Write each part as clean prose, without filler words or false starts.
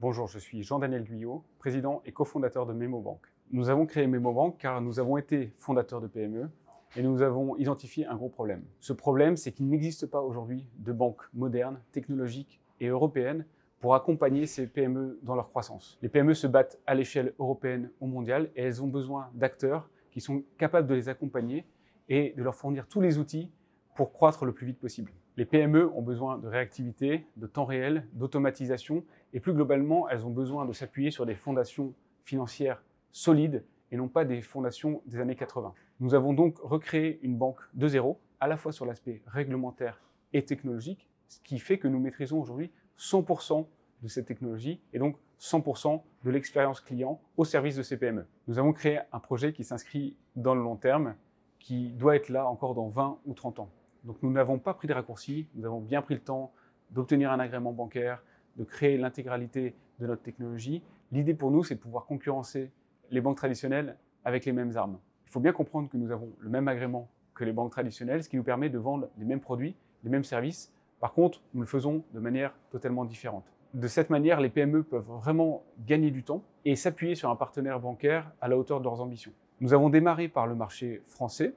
Bonjour, je suis Jean-Daniel Guyot, président et cofondateur de MemoBank. Nous avons créé MemoBank car nous avons été fondateurs de PME et nous avons identifié un gros problème. Ce problème, c'est qu'il n'existe pas aujourd'hui de banque moderne, technologique et européenne pour accompagner ces PME dans leur croissance. Les PME se battent à l'échelle européenne ou mondiale et elles ont besoin d'acteurs qui sont capables de les accompagner et de leur fournir tous les outils pour croître le plus vite possible. Les PME ont besoin de réactivité, de temps réel, d'automatisation et plus globalement, elles ont besoin de s'appuyer sur des fondations financières solides et non pas des fondations des années 80. Nous avons donc recréé une banque de zéro, à la fois sur l'aspect réglementaire et technologique, ce qui fait que nous maîtrisons aujourd'hui 100% de cette technologie et donc 100% de l'expérience client au service de ces PME. Nous avons créé un projet qui s'inscrit dans le long terme, qui doit être là encore dans 20 ou 30 ans. Donc nous n'avons pas pris de raccourcis, nous avons bien pris le temps d'obtenir un agrément bancaire, de créer l'intégralité de notre technologie. L'idée pour nous, c'est de pouvoir concurrencer les banques traditionnelles avec les mêmes armes. Il faut bien comprendre que nous avons le même agrément que les banques traditionnelles, ce qui nous permet de vendre les mêmes produits, les mêmes services. Par contre, nous le faisons de manière totalement différente. De cette manière, les PME peuvent vraiment gagner du temps et s'appuyer sur un partenaire bancaire à la hauteur de leurs ambitions. Nous avons démarré par le marché français,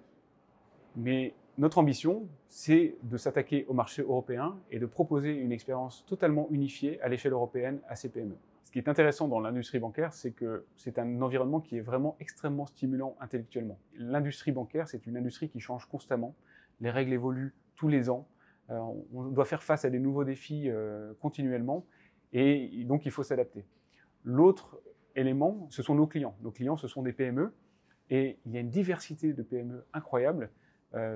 mais notre ambition, c'est de s'attaquer au marché européen et de proposer une expérience totalement unifiée à l'échelle européenne à ces PME. Ce qui est intéressant dans l'industrie bancaire, c'est que c'est un environnement qui est vraiment extrêmement stimulant intellectuellement. L'industrie bancaire, c'est une industrie qui change constamment. Les règles évoluent tous les ans. On doit faire face à des nouveaux défis continuellement et donc il faut s'adapter. L'autre élément, ce sont nos clients. Nos clients, ce sont des PME et il y a une diversité de PME incroyable.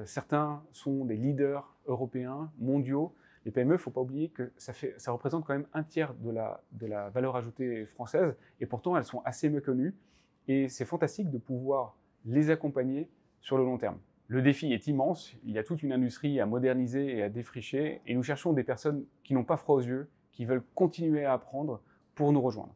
Certains sont des leaders européens, mondiaux. Les PME, il ne faut pas oublier que ça représente quand même un tiers de la valeur ajoutée française et pourtant elles sont assez méconnues et c'est fantastique de pouvoir les accompagner sur le long terme. Le défi est immense, il y a toute une industrie à moderniser et à défricher et nous cherchons des personnes qui n'ont pas froid aux yeux, qui veulent continuer à apprendre pour nous rejoindre.